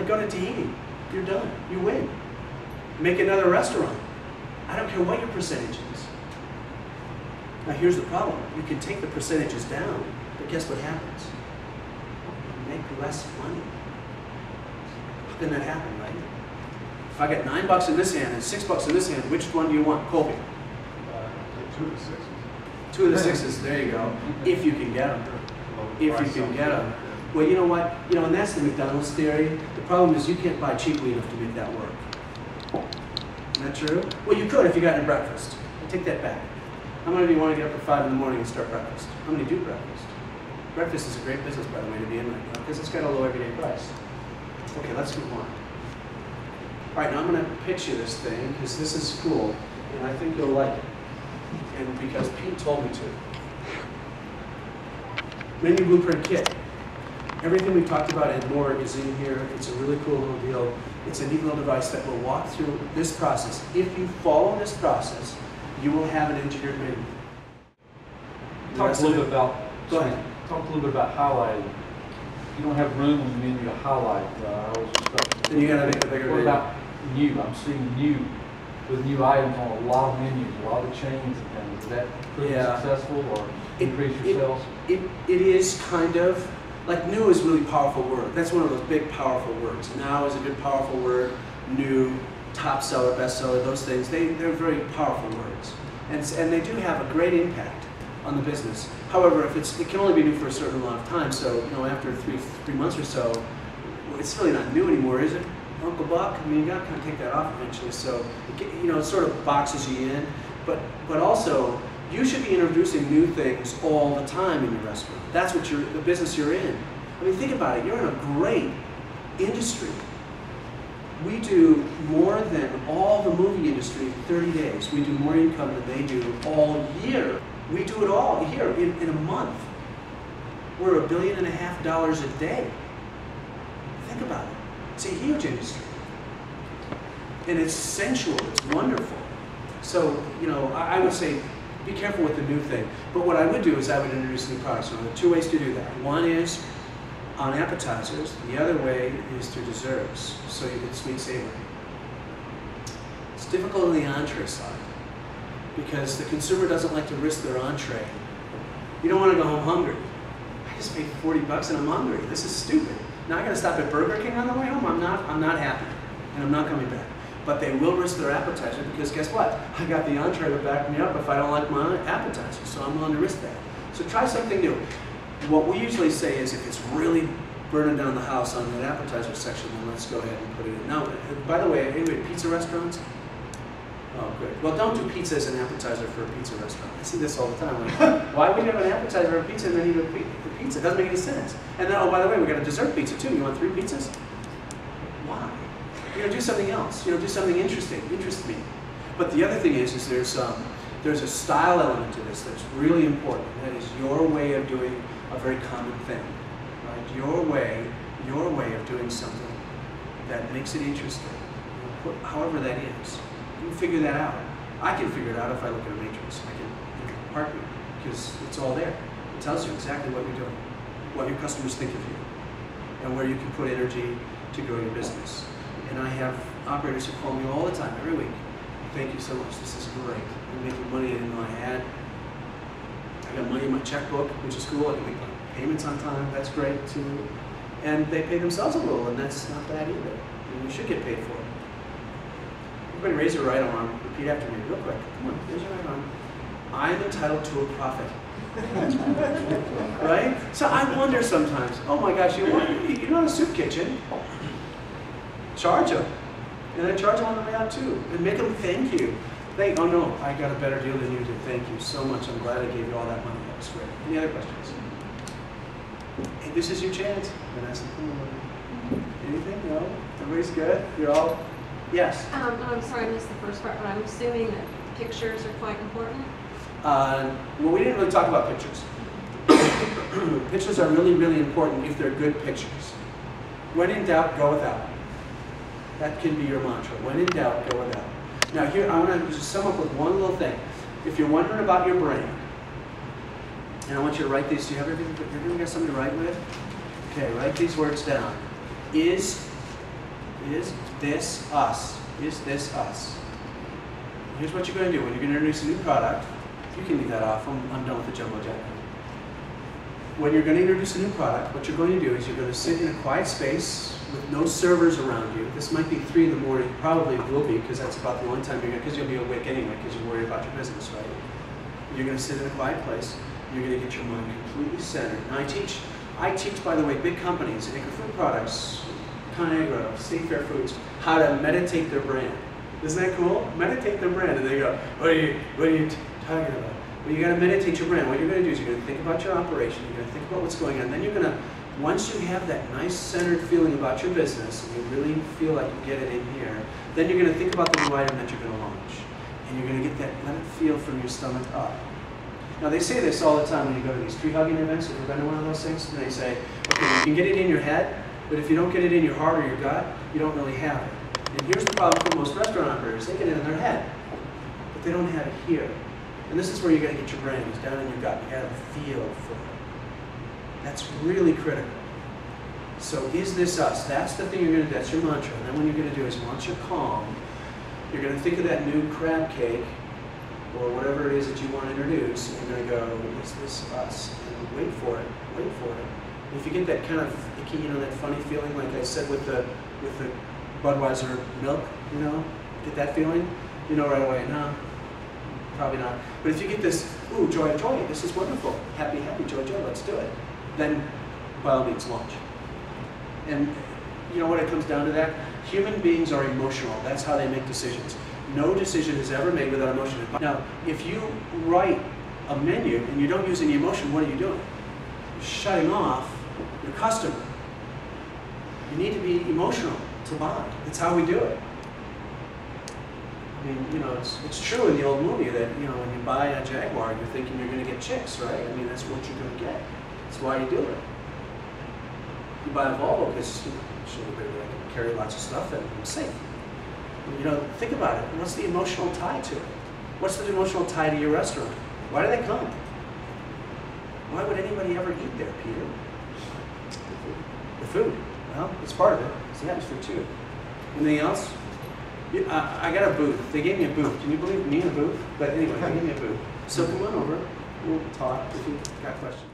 go to Tahiti. You're done. You win. Make another restaurant. I don't care what your percentage is. Now here's the problem. You can take the percentages down, but guess what happens? You make less money. How can that happen, right? If I get $9 in this hand and $6 in this hand, which one do you want? Colby? 2 of the 6s. 2 of the 6s, there you go. If you can get them. If you can get them. Well, you know what? You know, and that's the McDonald's theory. The problem is you can't buy cheaply enough to make that work. Isn't that true? Well, you could if you got your breakfast. I take that back. How many of you want to get up at 5 in the morning and start breakfast? How many do breakfast? Breakfast is a great business, by the way, to be in right now, because it's got a low everyday price. Okay, let's move on. All right, now I'm going to pitch you this thing, because this is cool, and I think you'll like it. And because Pete told me to. Menu Blueprint Kit. Everything we've talked about and more is in here. It's a really cool little deal. It's a neat little device that will walk through this process. If you follow this process, you will have an engineered menu. Talk a little bit about. Go ahead. Talk a little bit about highlighting. You don't have room on the menu to highlight. Then you got to make a bigger What menu. about new? I'm seeing new with new items on a lot of menus, a lot of chains and things. Is that pretty successful or increase your sales? It is kind of. Like new is a really powerful word. That's one of those big powerful words. Now is a good powerful word. New, top seller, bestseller, those things, they're very powerful words. And they do have a great impact on the business. However, if it can only be new for a certain amount of time, so you know, after three months or so, it's really not new anymore, is it? Uncle Buck? I mean, you got to kind of take that off eventually. So you know, it sort of boxes you in. But also, you should be introducing new things all the time in your restaurant. That's what the business you're in. I mean, think about it. You're in a great industry. We do more than all the movie industry in 30 days. We do more income than they do all year. We do it all here in a month. We're $1.5 billion a day. Think about it. It's a huge industry. And it's sensual. It's wonderful. So, you know, I would say, be careful with the new thing. But what I would do is I would introduce new products. So there are 2 ways to do that. One is on appetizers. The other way is through desserts. So you get sweet savory. It's difficult on the entree side because the consumer doesn't like to risk their entree. You don't want to go home hungry. I just paid $40 and I'm hungry. This is stupid. Now I got to stop at Burger King on the way home. I'm not happy, and I'm not coming back. But they will risk their appetizer because guess what? I got the entree to back me up if I don't like my appetizer, so I'm willing to risk that. So try something new. What we usually say is if it's really burning down the house on that appetizer section, then let's go ahead and put it in. Now, by the way, anybody at pizza restaurants? Oh, good. Well, don't do pizza as an appetizer for a pizza restaurant. I see this all the time. Like, why would you have an appetizer or a pizza and then eat a pizza? It doesn't make any sense. And then, oh, by the way, we got a dessert pizza too. You want 3 pizzas? Why? You know, do something else. You know, do something interesting. Interest me. But the other thing is there's a style element to this that's really important. That is your way of doing a very common thing, right? Your way of doing something that makes it interesting. However that is, you can figure that out. I can figure it out if I look at a matrix. I can heartbeat because it's all there. It tells you exactly what you're doing, what your customers think of you, and where you can put energy to grow your business. And I have operators who call me all the time, every week. Thank you so much, this is great. I'm making money I didn't know I had. I got money in my checkbook, which is cool. I can make my payments on time, that's great too. And they pay themselves a little, and that's not bad either. And you should get paid for it. Everybody raise your right arm, repeat after me, real quick. Come on, raise your right arm. I'm entitled to a profit. Right? So I wonder sometimes, oh my gosh, you're not a soup kitchen. Charge them. And then charge them on the way out too. And make them thank you. Oh no, I got a better deal than you did. Thank you so much. I'm glad I gave you all that money. That was great. Any other questions? Hey, this is your chance. Anything? No? Everybody's good? You're all? Yes? I'm sorry I missed the first part, but I'm assuming that pictures are quite important. Well, we didn't really talk about pictures. Pictures are really, really important if they're good pictures. When in doubt, go without. That can be your mantra. When in doubt, go without. Now here, I want to just sum up with one little thing. If you're wondering about your brain, and I want you to write these, do you have everything got something to write with? Okay, write these words down. Is, Is this us? Is this us? Here's what you're going to do. When you're going to introduce a new product, you can leave that off. I'm done with the jumbo jet now. When you're going to introduce a new product, what you're going to do is you're going to sit in a quiet space with no servers around you. This might be 3 in the morning. Probably will be, because that's about the only time you're going to, because you'll be awake anyway, because you're worried about your business, right? You're going to sit in a quiet place. You're going to get your mind completely centered. Now I teach, by the way, big companies, Acre Food Products, ConAgra, State Fair Foods, how to meditate their brand. Isn't that cool? Meditate their brand. And they go, what are you talking about? Well, you got to meditate your brand. What you're going to do is you're going to think about your operation. You're going to think about what's going on. Then you're going to, once you have that nice centered feeling about your business, and you really feel like you get it in here, then you're going to think about the new item that you're going to launch. And you're going to get that, let it feel from your stomach up. Now they say this all the time when you go to these tree hugging events, if you've been to one of those things, and they say, okay, you can get it in your head, but if you don't get it in your heart or your gut, you don't really have it. And here's the problem for most restaurant operators. They get it in their head, but they don't have it here. And this is where you got to get your brain, it's down in your gut. You got to feel for it. That's really critical. So is this us? That's the thing you're going to do. That's your mantra. And then what you're going to do is once you're calm, you're going to think of that new crab cake or whatever it is that you want to introduce, and you're going to go, is this us? And wait for it. Wait for it. And if you get that kind of icky, that funny feeling, like I said with the Budweiser milk, get that feeling, right away, no, probably not. But if you get this, ooh, joy, joy, this is wonderful, happy, happy, joy, joy, let's do it, then by all means launch. And you know what it comes down to that? Human beings are emotional. That's how they make decisions. No decision is ever made without emotion. Now, if you write a menu and you don't use any emotion, what are you doing? You're shutting off your customer. You need to be emotional to buy. That's how we do it. I mean, it's true in the old movie that, when you buy a Jaguar, you're thinking you're going to get chicks, right? I mean, that's what you're going to get. That's why you do it. You buy a Volvo because, I can carry lots of stuff and I'm safe. Think about it. What's the emotional tie to it? What's the emotional tie to your restaurant? Why do they come? Why would anybody ever eat there, Peter? The food. Well, it's part of it. It's the atmosphere too. Anything else? I got a booth. They gave me a booth. Can you believe me in a booth? But anyway, they gave me a booth. So come on over. We'll talk if you've got questions.